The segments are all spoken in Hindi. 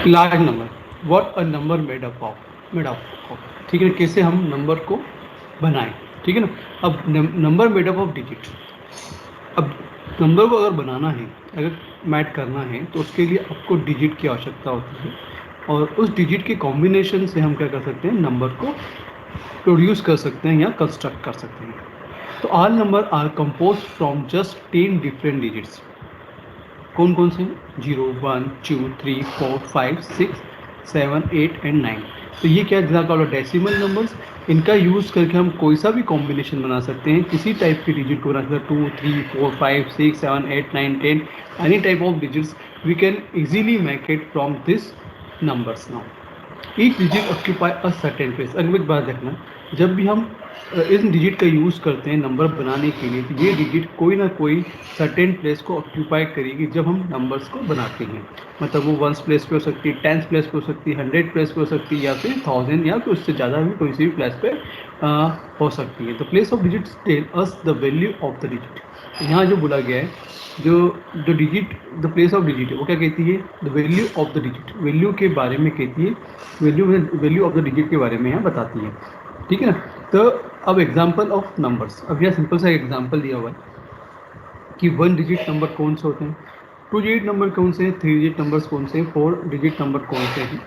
Large number, what a number made of, ठीक है, कैसे हम नंबर को बनाएं, ठीक है ना। अब number made up of digit, अब नंबर को अगर बनाना है, अगर मैट करना है, तो उसके लिए आपको डिजिट की आवश्यकता होती है, और उस डिजिट के कॉम्बिनेशन से हम क्या कर सकते हैं, नंबर को प्रोड्यूस कर सकते हैं या कंस्ट्रक्ट कर सकते हैं। तो all number are compose from just 10 different digits. कौन कौन से हैं? 0, 1, 2, 3, 4, 5, 6, 7, 8 एंड 9। तो ये क्या का डेसिमल नंबर्स, इनका यूज़ करके हम कोई सा भी कॉम्बिनेशन बना सकते हैं, किसी टाइप के डिजिट को बना सकते हैं, 2, 3, 4, 5, 6, 7, 8, 9, 10, any type of digits we can easily make it from this numbers now. Each digit occupy a certain place. अगली एक बात देखना, जब भी हम इस डिजिट का यूज़ करते हैं नंबर बनाने के लिए, तो ये डिजिट कोई ना कोई सर्टेन प्लेस को ऑक्यूपाई करेगी जब हम नंबर्स को बनाते हैं। मतलब वो वंस प्लेस पे हो सकती है, टेंस प्लेस पे हो सकती है, 100 प्लेस पे हो सकती है, या फिर 1000 या फिर उससे ज़्यादा भी कोई सी भी प्लेस पे हो सकती है। तो place of digit tell us the value of the digit. यहाँ जो बोला गया है, जो जो digit, the place of digit है, वो क्या कहती है, the value of the digit, value के बारे में कहती है, वैल्यू ऑफ द डिजिट के बारे में यहाँ बताती है, ठीक है ना। तो अब एग्जाम्पल ऑफ नंबर्स, अब यहाँ सिंपल सा एग्जाम्पल दिया हुआ है कि 1 डिजिट नंबर कौन से होते हैं, 2 डिजिट नंबर कौन से हैं, 3 डिजिट नंबर्स कौन से हैं, 4 डिजिट नंबर कौन से हैं।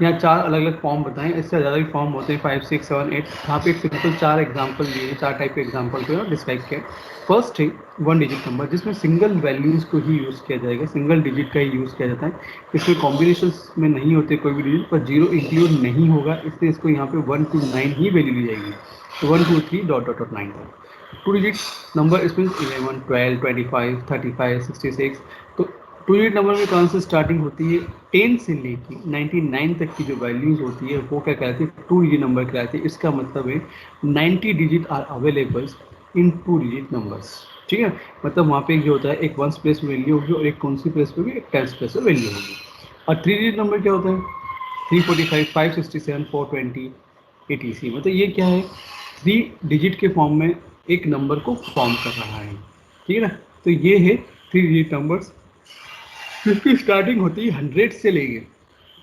यहाँ 4 अलग अलग फॉर्म बताएं, इससे ज़्यादा भी फॉर्म होते हैं, 5, 6, 7, 8। यहाँ पे एक सिंपल 4 एग्जाम्पल दिए हैं, 4 टाइप के एग्जाम्पल को डिस्क्राइब किया। फर्स्ट है 1 डिजिट नंबर, जिसमें सिंगल वैल्यूज़ को ही यूज़ किया जाएगा, सिंगल डिजिट का ही यूज़ किया जाता है। इसमें कॉम्बिनेशन में नहीं होते कोई भी डिजिट, पर जीरो इंक्लूड नहीं होगा, इसलिए इसको यहाँ पे 1 to 9 ही वैल्यू ली जाएगी। तो 1, 2, 3 डॉट डॉट डॉट 9 तक। 2 डिजिट नंबर इसमें 11, 12, 25, 35, 66। तो 2 डिजिट नंबर में कौन से स्टार्टिंग होती है, 10 से लेके 99 तक की जो वैल्यूज होती है वो क्या कहलाती है, 2 डिजिट नंबर कहलाती है। इसका मतलब है 90 digit are available in 2 digit numbers, ठीक है। मतलब वहाँ पे जो होता है, एक वंस प्लेस में वैल्यू होगी और एक कौन सी प्लेस पे भी, एक टेंस प्लेस में वैल्यू होगी। और 3 डिजिट नंबर क्या होता है, 345, 567, 420 etc। मतलब ये क्या है, 3 डिजिट के फॉर्म में एक नंबर को फॉर्म कर रहा है, ठीक है ना। तो ये है 3 डिजिट नंबर्स, जिसकी स्टार्टिंग होती है 100 से लेके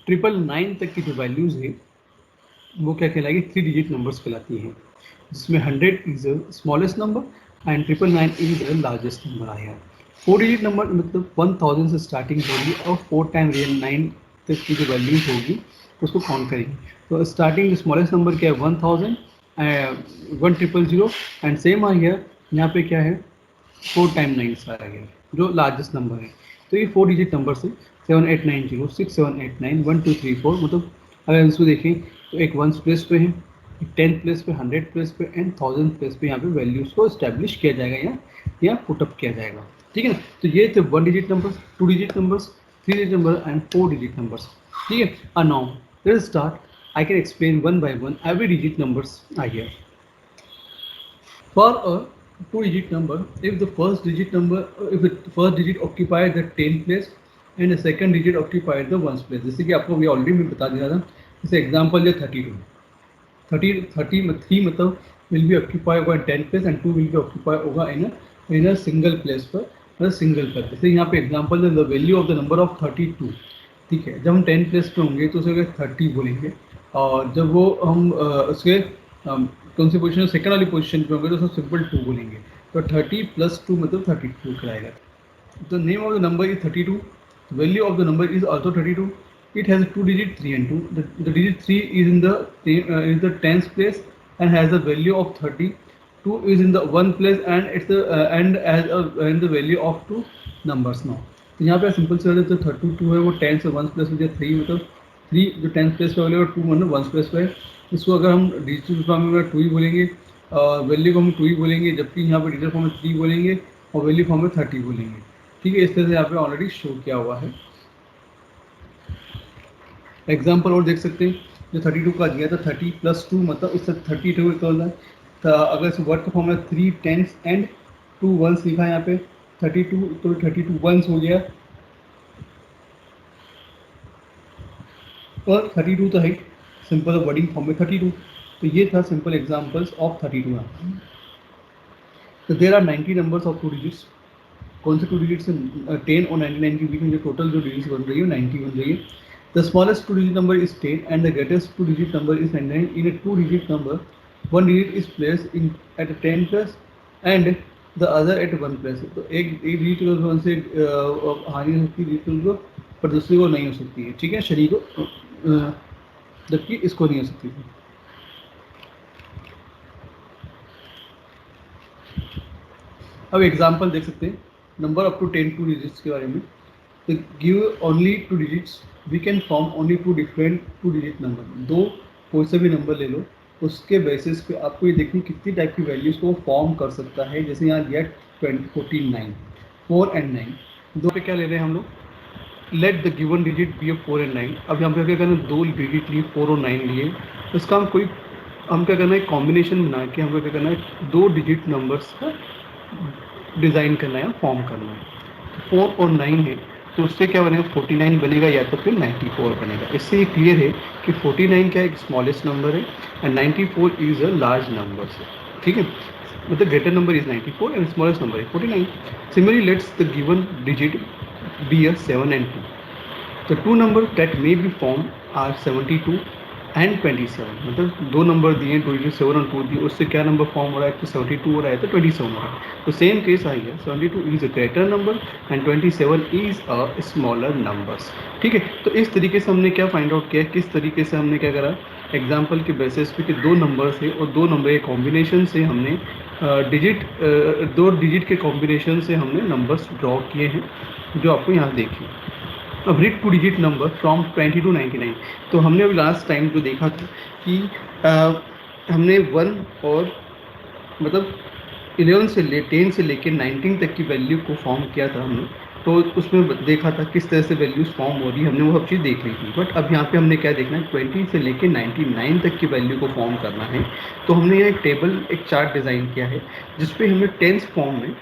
999 तक की जो वैल्यूज़ है वो क्या कहलाएगी, 3 डिजिट नंबर्स कहलाती हैं, जिसमें 100 is the smallest number and 999 is the largest number आया। 4 डिजिट नंबर मतलब 1000 से स्टार्टिंग होगी और 4 टाइम रियल 9 तक की जो वैल्यूज होगी उसको काउंट करेंगे। तो स्टार्टिंग स्मॉलेस्ट नंबर क्या है, 1000, 1000 एंड सेम आ गया, यहाँ पे क्या है, 4 टाइम 9 आ गया जो लार्जेस्ट नंबर है। तो ये 4 डिजिट नंबर से 789067891234, मतलब अगर इसको देखें तो एक वंस प्लेस पे है, एक 10 प्लेस पे, 100 प्लेस पे एंड 1000 प्लेस पे यहाँ पे वैल्यूज को स्टैब्लिश किया जाएगा या पुटअप किया जाएगा, ठीक है ना। तो ये थे 1 digit numbers, 2 digit numbers, 3 digit number and 4 digit numbers, ठीक है। Now let's start, I can explain one by one every digit numbers are here. For a 2 digit number, if the first digit number, if the first digit occupied the 10th place and the second digit occupied the ones place, जैसे कि आपको अभी ऑलरेडी मैं बता दिया था, जैसे एग्जाम्पल है 32, 3 मतलब विल बी ऑक्यूपाई होगा 10th place and 2 will be occupy होगा इन अ सिंगल प्लेस पर, मतलब सिंगल पर। जैसे यहाँ पे एग्जाम्पल है the value of the number of 32, ठीक है। जब हम 10th प्लेस पे होंगे तो उसे 30 बोलेंगे, और जब वो हम उसके कौन सी पोजिशन, सेकंड वाली पोजिशन पे होंगे तो उसमें सिंपल 2 बोलेंगे। तो 30 + 2 मतलब 32 कराएगा। The name of the number is 32, value of the number is also 32। It has 2 digit 3 and 2. The digit 3 is the tens place and has the value of 30. 2 is in the one place and it's the and the value of 2 numbers now. तो यहाँ पे सिंपल से जो 32 है वो टेंस है, वन प्लेस में जो 3 मतलब 3 जो टेंस प्लेस पे अवेलेबल, 2 मतलब वन प्लेस पे है। इसको अगर हम डिजिटल फॉर्म में 2 ही बोलेंगे, वैल्यू को हम 2 ही बोलेंगे, जबकि यहाँ पे डिजिटल फॉर्म में 3 बोलेंगे और वैल्यू फॉर्म में 30 बोलेंगे, ठीक है। इस तरह से यहाँ पे ऑलरेडी शो किया हुआ है। एग्जाम्पल और देख सकते हैं, जो 32 का दिया था, 30 + 2 मतलब इससे 32 इक्वल है। तो अगर इस वर्ड का फॉर्म है 3 10s एंड 2 1s लिखा है यहाँ पे, 32 तो 32 1s हो गया, और 32 तो है सिंपल वर्डिंग फॉर्म में 32। तो ये था सिंपल एग्जाम्पल्स ऑफ 32 यहाँ। तो there are 90 numbers of 2 digits. कौन से 2 डिजिट्स हैं, 10 और 99 के बीच में जो टोटल जो डिजिट्स बन रही है 90 बन रही है। The smallest two-digit number is 10 and the greatest two-digit number is 99. In a two-digit number, one digit is placed in at 10 plus and the other at 1 plus. तो एक digit को वन से हानि हो सकती है डिजिट को, पर दूसरी को नहीं हो सकती है, ठीक है, शरीक को, जबकि इसको नहीं हो सकती थी। अब एग्जाम्पल देख सकते हैं number up to 10 two digits के बारे में। तो give only two digits we can form only two different two digit number. दो कोई सा भी नंबर ले लो, उसके बेसिस पे आपको ये देखिए कितनी टाइप की वैल्यूज को फॉर्म कर सकता है। जैसे यहाँ दिया 14 9, 4 एंड 9, दो पे क्या ले रहे हैं हम लोग, let the given digit be 4 and 9। अब यहाँ पे क्या करना है, दो डिजिट लिए 4 और 9 लिए, इसका हम क्या करना है, कॉम्बिनेशन बना के हमको क्या करना है, दो डिजिट नंबर्स का डिज़ाइन करना है, फॉर्म करना है। 4 और 9 है तो उससे क्या बनेगा, 49 बनेगा या तो फिर 94 बनेगा। इससे ये क्लियर है कि 49 क्या एक स्मॉलेस्ट नंबर है and 94 is a large number है, ठीक है। मतलब greater number is 94 and smallest number है 49। Similarly let's the given digit be a 7 and 2। The two numbers that may be formed are 72 and 27। मतलब दो नंबर दिए, 27 और 2 दिए, उससे क्या नंबर फॉर्म हो रहा है, तो 72 हो रहा है तो 27 हो रहा है। तो सेम केस आई है, 72 is a greater number and 27 is a smaller numbers, ठीक है। तो इस तरीके से हमने क्या फाइंड आउट किया, किस तरीके से हमने क्या करा, एग्जाम्पल के बेसिस पे कि दो नंबर से और दो नंबर के कॉम्बिनेशन से हमने दो डिजिट के कॉम्बिनेशन से हमने नंबर्स ड्रॉ किए हैं, जो आपको यहाँ देखिए। अब read to digit number from 20 to 99। तो हमने अभी लास्ट टाइम जो देखा था कि हमने 1 और मतलब 11 से 10 से लेकर 19 तक की वैल्यू को फॉर्म किया था हमने। तो उसमें देखा था किस तरह से वैल्यूज फॉर्म हो रही है, हमने वो सब चीज़ देख ली थी। बट अब यहाँ पे हमने क्या देखना है, 20 से लेकर 99 तक की वैल्यू को फॉर्म करना है। तो हमने यहाँ एक टेबल, एक चार्ट डिज़ाइन किया है जिसपे हमने टेंस फॉर्म में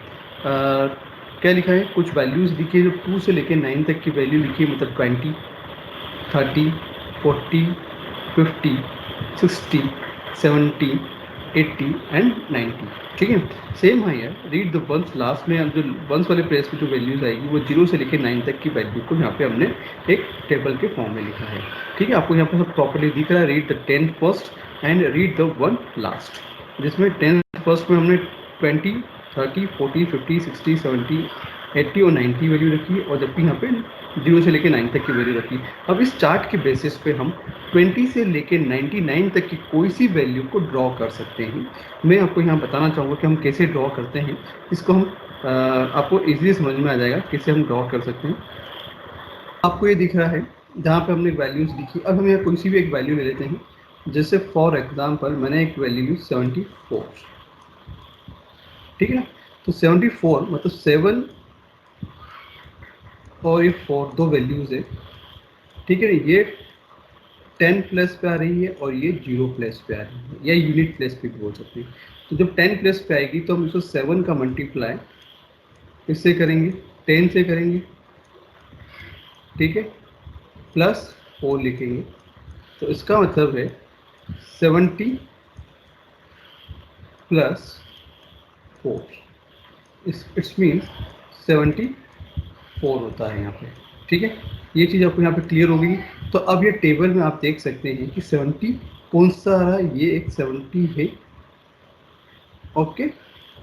क्या लिखा है, कुछ वैल्यूज़ लिखी है जो 2 से लेकर 9 तक की वैल्यू लिखी है, मतलब 20, 30, 40, 50, 60, 70, 80 एंड 90, ठीक है। सेम है यार, रीड द वंस, लास्ट में जो वंस वाले प्लेस पे जो वैल्यूज आएगी वो 0 से लेकर 9 तक की वैल्यू को यहाँ पे हमने एक टेबल के फॉर्म में लिखा है, ठीक है। आपको यहाँ पे सब प्रॉपर्ली दिख रहा है, read the 10 first and read the 1 last, जिसमें 10 फर्स्ट में हमने 20, 30, 40, 50, 60, 70, 80 और 90 वैल्यू रखी है, और जबकि यहाँ पे 0 से लेकर 9 तक की वैल्यू रखी है। अब इस चार्ट के बेसिस पे हम 20 से लेकर 99 तक की कोई सी वैल्यू को ड्रॉ कर सकते हैं। मैं आपको यहाँ बताना चाहूँगा कि हम कैसे ड्रॉ करते हैं। इसको हम आपको इजीली समझ में आ जाएगा कैसे हम ड्रॉ कर सकते हैं। आपको ये दिख रहा है जहाँ पे हमने वैल्यूज़ लिखी। अब हम यहाँ कोई सी भी एक वैल्यू ले लेते हैं, जैसे फॉर एग्जाम्पल मैंने एक वैल्यू ली 74, ठीक है ना। तो 74 मतलब 7 और ये 4 दो वैल्यूज़ है, ठीक है ना। ये 10 प्लस पे आ रही है और ये 0 प्लस पे आ रही है, या यूनिट प्लस पे भी बोल सकते हैं। तो जब 10 प्लस पे आएगी तो हम इसको 7 का मल्टीप्लाई इससे करेंगे, 10 से करेंगे, ठीक है, प्लस 4 लिखेंगे। तो इसका मतलब है 70 प्लस 4, इट्स मीन्स 74 होता है यहाँ पे, ठीक है। ये चीज़ आपको यहाँ पे क्लियर हो गई। तो अब ये टेबल में आप देख सकते हैं कि 70 कौन सा आ रहा है, ये एक 70 है, ओके।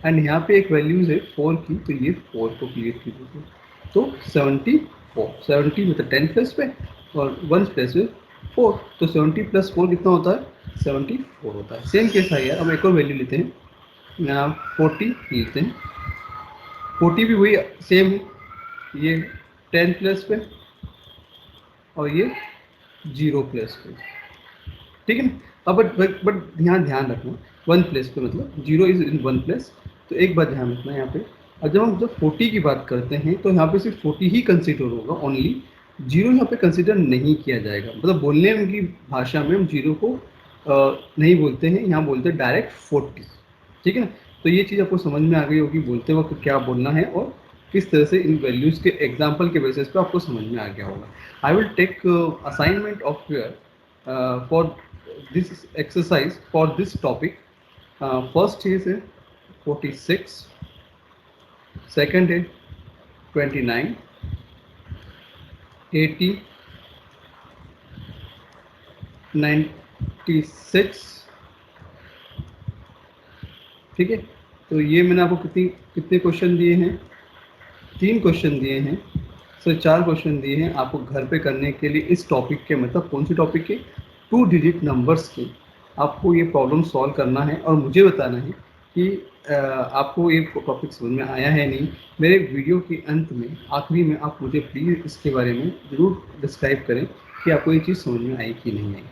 एंड यहाँ पे एक वैल्यूज है 4 की, तो ये 4 को क्लियर कीजिए। तो 74, 70 मतलब 10 प्लस पे और 1 प्लस पे 4, तो 70 प्लस 4 कितना होता है, 74 होता है। सेम केस है यार, हम एक और वैल्यू लेते हैं, यहाँ 40 लेते हैं। 40 भी वही सेम है, ये 10 प्लस पे और ये 0 प्लस पे, ठीक है ना। अब बट यहाँ ध्यान रखना, 1 प्लस पे मतलब 0 इज इन 1 प्लस। तो एक बात ध्यान रखना यहाँ पे, और जब हम 40 की बात करते हैं तो यहाँ पे सिर्फ 40 ही कंसिडर होगा ओनली, 0 यहाँ पे कंसिडर नहीं किया जाएगा। मतलब बोलने की भाषा में हम 0 को नहीं बोलते हैं, यहाँ बोलते हैं डायरेक्ट 40, ठीक है ना। तो ये चीज़ आपको समझ में आ गई होगी बोलते वक्त क्या बोलना है और किस तरह से इन वैल्यूज़ के एग्जाम्पल के बेसिस पे आपको समझ में आ गया होगा। I will take assignment of your for this exercise for this topic. First is 46, second is 29, 80, 96। ठीक है, तो ये मैंने आपको कितने क्वेश्चन दिए हैं, 3 क्वेश्चन दिए हैं, सो 4 क्वेश्चन दिए हैं आपको घर पे करने के लिए। इस टॉपिक के मतलब कौन से टॉपिक के, 2 डिजिट नंबर्स के आपको ये प्रॉब्लम सॉल्व करना है और मुझे बताना है कि आपको ये टॉपिक समझ में आया है नहीं। मेरे वीडियो के अंत में आखिरी में आप मुझे प्लीज़ इसके बारे में ज़रूर डिस्क्राइब करें कि आपको ये चीज़ समझ में आई कि नहीं आई।